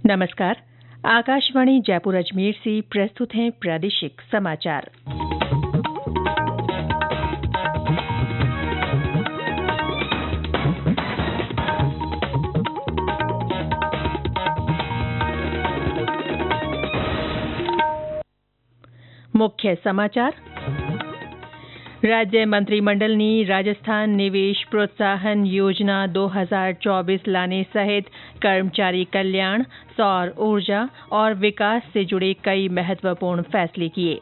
नमस्कार। आकाशवाणी जयपुर अजमेर से प्रस्तुत हैं प्रादेशिक समाचार। मुख्य समाचार। राज्य मंत्रिमंडल ने राजस्थान निवेश प्रोत्साहन योजना 2024 लाने सहित कर्मचारी कल्याण, सौर ऊर्जा और विकास से जुड़े कई महत्वपूर्ण फैसले किए।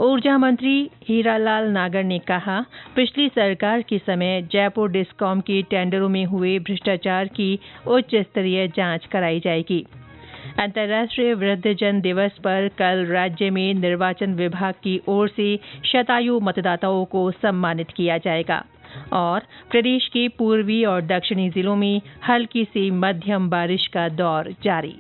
ऊर्जा मंत्री हीरालाल नागर ने कहा, पिछली सरकार के समय जयपुर डिस्कॉम के टेंडरों में हुए भ्रष्टाचार की उच्च स्तरीय जांच कराई जाएगी। अंतर्राष्ट्रीय वृद्धजन दिवस पर कल राज्य में निर्वाचन विभाग की ओर से शतायु मतदाताओं को सम्मानित किया जाएगा। और प्रदेश के पूर्वी और दक्षिणी जिलों में हल्की से मध्यम बारिश का दौर जारी।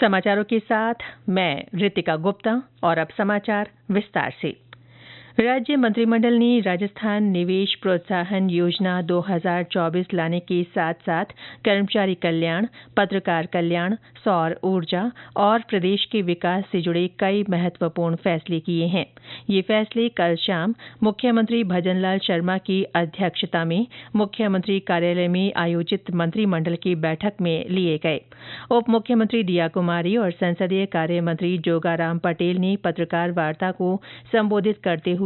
समाचारों के साथ मैं रितिका गुप्ता और अब समाचार विस्तार से। राज्य मंत्रिमंडल ने राजस्थान निवेश प्रोत्साहन योजना 2024 लाने के साथ साथ कर्मचारी कल्याण, पत्रकार कल्याण, सौर ऊर्जा और प्रदेश के विकास से जुड़े कई महत्वपूर्ण फैसले किए हैं। ये फैसले कल शाम मुख्यमंत्री भजनलाल शर्मा की अध्यक्षता में मुख्यमंत्री कार्यालय में आयोजित मंत्रिमंडल की बैठक में लिए गए। उप मुख्यमंत्री दिया कुमारी और संसदीय कार्य मंत्री जोगाराम पटेल ने पत्रकार वार्ता को संबोधित करते हुए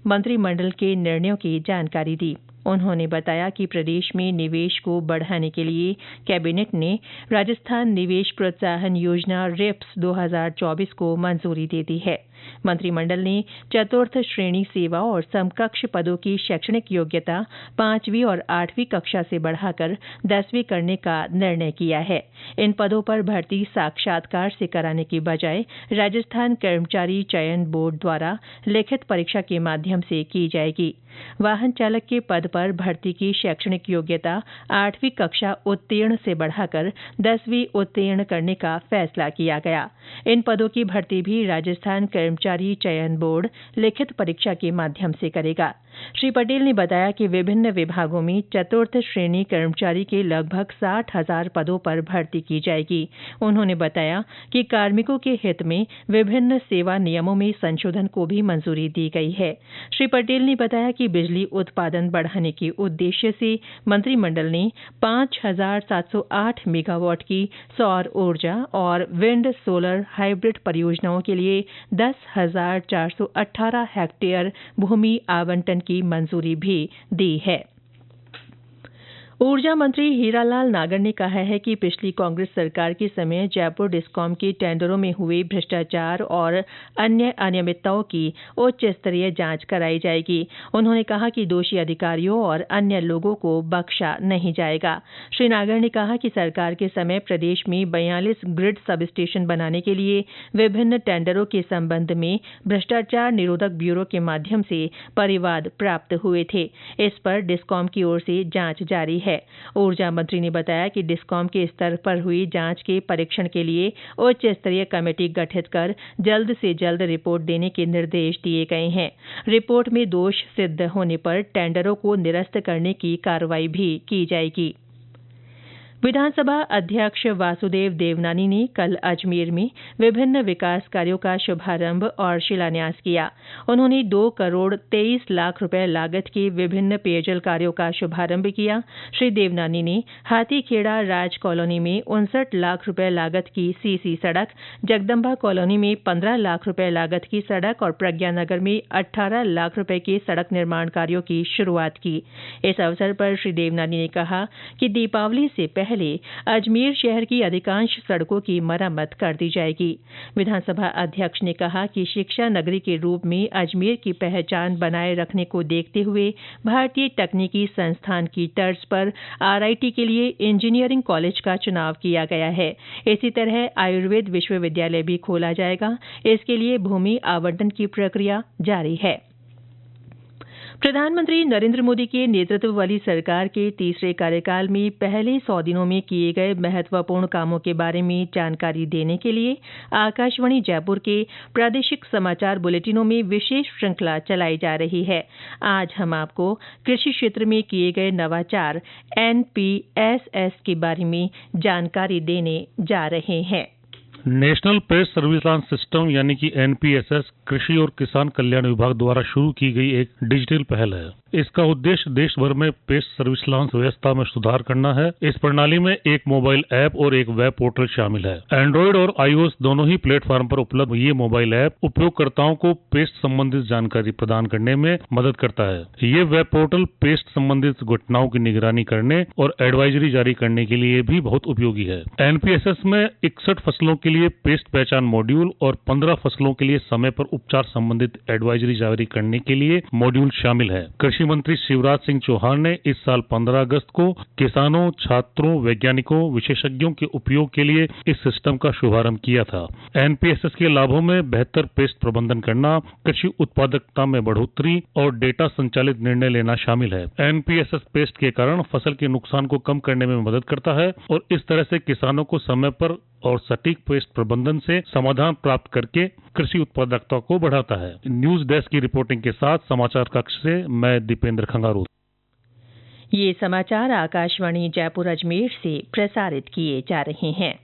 मंत्रिमंडल के निर्णयों की जानकारी दी। उन्होंने बताया कि प्रदेश में निवेश को बढ़ाने के लिए कैबिनेट ने राजस्थान निवेश प्रोत्साहन योजना रिप्स 2024 को मंजूरी दे दी है। मंत्रिमंडल ने चतुर्थ श्रेणी सेवा और समकक्ष पदों की शैक्षणिक योग्यता 5वीं और 8वीं कक्षा से बढ़ाकर 10वीं करने का निर्णय किया है। इन पदों पर भर्ती साक्षात्कार से कराने की बजाय राजस्थान कर्मचारी चयन बोर्ड द्वारा लिखित परीक्षा के माध्यम से की जाएगी। वाहन चालक के पद पर भर्ती की शैक्षणिक योग्यता 8वीं कक्षा उत्तीर्ण से बढ़ाकर 10वीं उत्तीर्ण करने का फैसला किया गया। इन पदों की भर्ती भी राजस्थान कर्मचारी चयन बोर्ड लिखित परीक्षा के माध्यम से करेगा। श्री पटेल ने बताया कि विभिन्न विभागों में चतुर्थ श्रेणी कर्मचारी के लगभग 60,000 पदों पर भर्ती की जाएगी। उन्होंने बताया कि कार्मिकों के हित में विभिन्न सेवा नियमों में संशोधन को भी मंजूरी दी गई है। श्री पटेल ने बताया कि बिजली उत्पादन बढ़ाने के उद्देश्य से मंत्रिमंडल ने 5,708 मेगावाट की सौर ऊर्जा और विंड सोलर हाइब्रिड परियोजनाओं के लिए 10,418 हेक्टेयर भूमि आवंटन की मंजूरी भी दी है। ऊर्जा मंत्री हीरालाल नागर ने कहा है कि पिछली कांग्रेस सरकार के समय जयपुर डिस्कॉम के टेंडरों में हुए भ्रष्टाचार और अन्य अनियमितताओं की उच्च स्तरीय जांच कराई जाएगी। उन्होंने कहा कि दोषी अधिकारियों और अन्य लोगों को बख्शा नहीं जाएगा। श्री नागर ने कहा कि सरकार के समय प्रदेश में 42 ग्रिड सब स्टेशन बनाने के लिए विभिन्न टेंडरों के संबंध में भ्रष्टाचार निरोधक ब्यूरो के माध्यम से परिवाद प्राप्त हुए थे। इस पर डिस्कॉम की ओर से जांच जारी है। ऊर्जा मंत्री ने बताया कि डिस्कॉम के स्तर पर हुई जांच के परीक्षण के लिए उच्च स्तरीय कमेटी गठित कर जल्द से जल्द रिपोर्ट देने के निर्देश दिए गए हैं। रिपोर्ट में दोष सिद्ध होने पर टेंडरों को निरस्त करने की कार्रवाई भी की जाएगी। विधानसभा अध्यक्ष वासुदेव देवनानी ने कल अजमेर में विभिन्न विकास कार्यों का शुभारंभ और शिलान्यास किया। उन्होंने 2 करोड़ 23 लाख रुपए लागत के विभिन्न पेयजल कार्यों का शुभारंभ किया। श्री देवनानी ने हाथीखेड़ा राज कॉलोनी में 59 लाख रुपए लागत की सीसी सड़क, जगदम्बा कॉलोनी में 15 लाख रुपए लागत की सड़क और प्रज्ञानगर में 18 लाख रुपए के सड़क निर्माण कार्यों की शुरुआत की। इस अवसर पर श्री देवनानी ने कहा कि दीपावली से पहले अजमेर शहर की अधिकांश सड़कों की मरम्मत कर दी जाएगी। विधानसभा अध्यक्ष ने कहा कि शिक्षा नगरी के रूप में अजमेर की पहचान बनाए रखने को देखते हुए भारतीय तकनीकी संस्थान की तर्ज पर आरआईटी के लिए इंजीनियरिंग कॉलेज का चुनाव किया गया है। इसी तरह आयुर्वेद विश्वविद्यालय भी खोला जाएगा। इसके लिए भूमि आवंटन की प्रक्रिया जारी है। प्रधानमंत्री नरेंद्र मोदी के नेतृत्व वाली सरकार के तीसरे कार्यकाल में पहले 100 दिनों में किए गए महत्वपूर्ण कामों के बारे में जानकारी देने के लिए आकाशवाणी जयपुर के प्रादेशिक समाचार बुलेटिनों में विशेष श्रृंखला चलाई जा रही है। आज हम आपको कृषि क्षेत्र में किए गए नवाचार NPSS के बारे में जानकारी देने जा रहे हैं। नेशनल पेस्ट सर्विलांस सिस्टम यानी कि NPSS कृषि और किसान कल्याण विभाग द्वारा शुरू की गई एक डिजिटल पहल है। इसका उद्देश्य देश भर में पेस्ट सर्विलांस व्यवस्था में सुधार करना है। इस प्रणाली में एक मोबाइल ऐप और एक वेब पोर्टल शामिल है। एंड्रॉइड और iOS दोनों ही प्लेटफॉर्म पर उपलब्ध ये मोबाइल ऐप उपयोगकर्ताओं को पेस्ट संबंधित जानकारी प्रदान करने में मदद करता है। ये वेब पोर्टल पेस्ट संबंधित घटनाओं की निगरानी करने और एडवाइजरी जारी करने के लिए भी बहुत उपयोगी है। NPSS में 61 फसलों के लिए पेस्ट पहचान मॉड्यूल और 15 फसलों के लिए समय पर उपचार संबंधित एडवाइजरी जारी करने के लिए मॉड्यूल शामिल है। कृषि मंत्री शिवराज सिंह चौहान ने इस साल 15 अगस्त को किसानों, छात्रों, वैज्ञानिकों, विशेषज्ञों के उपयोग के लिए इस सिस्टम का शुभारंभ किया था। NPSS के लाभों में बेहतर पेस्ट प्रबंधन करना, कृषि उत्पादकता में बढ़ोतरी और डेटा संचालित निर्णय लेना शामिल है। NPSS पेस्ट के कारण फसल के नुकसान को कम करने में मदद करता है और इस तरह से किसानों को समय पर और सटीक पेस्ट प्रबंधन से समाधान प्राप्त करके कृषि उत्पादकता को बढ़ाता है। न्यूज डेस्क की रिपोर्टिंग के साथ समाचार कक्ष से मैं दीपेंद्र खंगारू। ये समाचार आकाशवाणी जयपुर अजमेर से प्रसारित किए जा रहे हैं।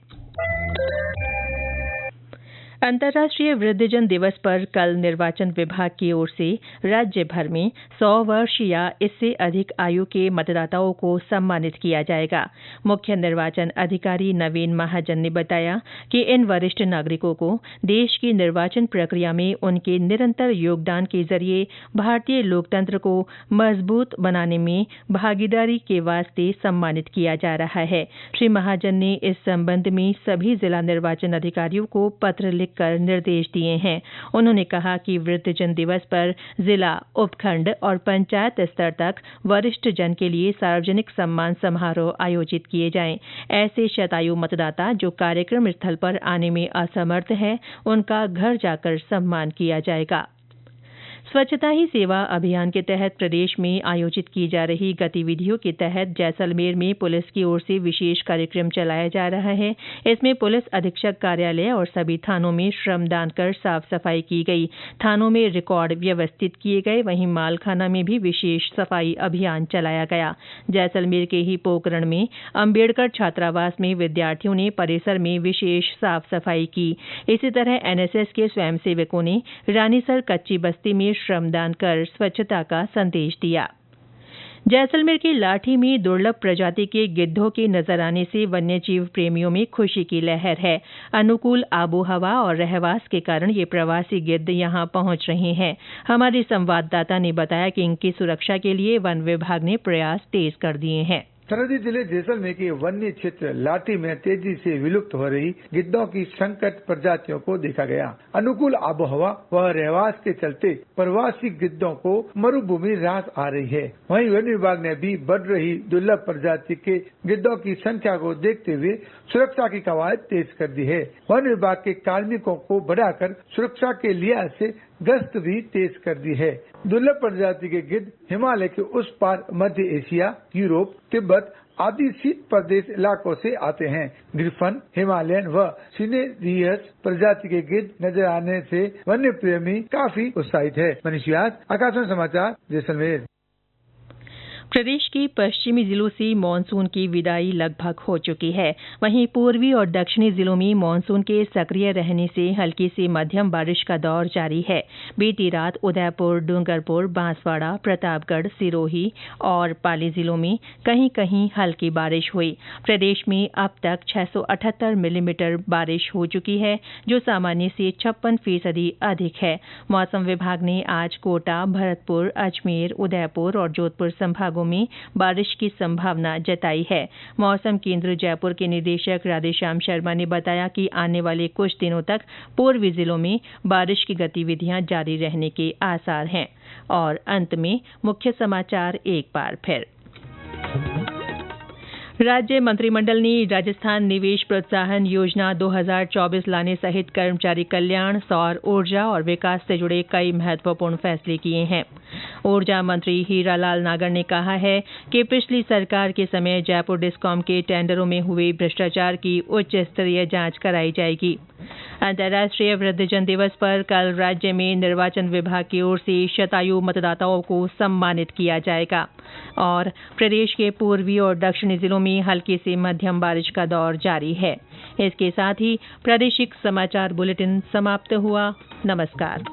अंतर्राष्ट्रीय वृद्धजन दिवस पर कल निर्वाचन विभाग की ओर से राज्य भर में 100 वर्ष या इससे अधिक आयु के मतदाताओं को सम्मानित किया जाएगा। मुख्य निर्वाचन अधिकारी नवीन महाजन ने बताया कि इन वरिष्ठ नागरिकों को देश की निर्वाचन प्रक्रिया में उनके निरंतर योगदान के जरिए भारतीय लोकतंत्र को मजबूत बनाने में भागीदारी के वास्ते सम्मानित किया जा रहा है। श्री महाजन ने इस संबंध में सभी जिला निर्वाचन अधिकारियों को पत्र कर निर्देश दिए हैं। उन्होंने कहा कि वृद्धजन दिवस पर जिला, उपखंड और पंचायत स्तर तक वरिष्ठ जन के लिए सार्वजनिक सम्मान समारोह आयोजित किए जाएं। ऐसे शतायु मतदाता जो कार्यक्रम स्थल पर आने में असमर्थ हैं, उनका घर जाकर सम्मान किया जाएगा। स्वच्छता ही सेवा अभियान के तहत प्रदेश में आयोजित की जा रही गतिविधियों के तहत जैसलमेर में पुलिस की ओर से विशेष कार्यक्रम चलाया जा रहा है। इसमें पुलिस अधीक्षक कार्यालय और सभी थानों में श्रमदान कर साफ सफाई की गई। थानों में रिकॉर्ड व्यवस्थित किए गए, वहीं मालखाना में भी विशेष सफाई अभियान चलाया गया। जैसलमेर के ही पोकरण में अम्बेडकर छात्रावास में विद्यार्थियों ने परिसर में विशेष साफ सफाई की। इसी तरह NSS के स्वयंसेवकों ने रानीसर कच्ची बस्ती में श्रमदान कर स्वच्छता का संदेश दिया। जैसलमेर के लाठी में दुर्लभ प्रजाति के गिद्धों के नजर आने से वन्यजीव प्रेमियों में खुशी की लहर है। अनुकूल आबोहवा और रहवास के कारण ये प्रवासी गिद्ध यहां पहुंच रहे हैं। हमारे संवाददाता ने बताया कि इनकी सुरक्षा के लिए वन विभाग ने प्रयास तेज कर दिए हैं। सरहदी जिले जैसलमेर के वन्य क्षेत्र लाठी में तेजी से विलुप्त हो रही गिद्धों की संकट प्रजातियों को देखा गया। अनुकूल आबोहवा व रहवास के चलते प्रवासी गिद्धों को मरुभूमि रास आ रही है। वहीं वन विभाग ने भी बढ़ रही दुर्लभ प्रजाति के गिद्धों की संख्या को देखते हुए सुरक्षा की कवायद तेज कर दी है। वन विभाग के कार्मिकों को बढ़ाकर सुरक्षा के लिहाज से गश्त भी तेज कर दी है। दुर्लभ प्रजाति के गिद्ध हिमालय के उस पार मध्य एशिया, यूरोप, तिब्बत आदि शीत प्रदेश इलाकों से आते हैं। ग्रिफन, हिमालयन व सिनेरियस प्रजाति के गिद्ध नजर आने से वन्य प्रेमी काफी उत्साहित है। मनीष व्यास, आकाशवाणी समाचार, जैसलमेर। प्रदेश के पश्चिमी जिलों से मानसून की विदाई लगभग हो चुकी है। वहीं पूर्वी और दक्षिणी जिलों में मानसून के सक्रिय रहने से हल्की से मध्यम बारिश का दौर जारी है। बीती रात उदयपुर, डूंगरपुर, बांसवाड़ा, प्रतापगढ़, सिरोही और पाली जिलों में कहीं कहीं हल्की बारिश हुई। प्रदेश में अब तक 678 मिलीमीटर बारिश हो चुकी है, जो सामान्य से 56% अधिक है। मौसम विभाग ने आज कोटा, भरतपुर, अजमेर, उदयपुर और जोधपुर संभागों में बारिश की संभावना जताई है। मौसम केंद्र जयपुर के निदेशक राधेश्याम शर्मा ने बताया कि आने वाले कुछ दिनों तक पूर्वी जिलों में बारिश की गतिविधियां जारी रहने के आसार हैं। और अंत में मुख्य समाचार एक बार फिर। राज्य मंत्रिमंडल ने राजस्थान निवेश प्रोत्साहन योजना 2024 लाने सहित कर्मचारी कल्याण, सौर ऊर्जा और विकास से जुड़े कई महत्वपूर्ण फैसले किए हैं। ऊर्जा मंत्री हीरालाल नागर ने कहा है कि पिछली सरकार के समय जयपुर डिस्कॉम के टेंडरों में हुए भ्रष्टाचार की उच्च स्तरीय जांच कराई जाएगी। अंतर्राष्ट्रीय वृद्धजन दिवस पर कल राज्य में निर्वाचन विभाग की ओर से शतायु मतदाताओं को सम्मानित किया जाएगा और प्रदेश के पूर्वी और दक्षिणी जिलों में हल्की से मध्यम बारिश का दौर जारी है। इसके साथ ही प्रादेशिक समाचार बुलेटिन समाप्त हुआ। नमस्कार।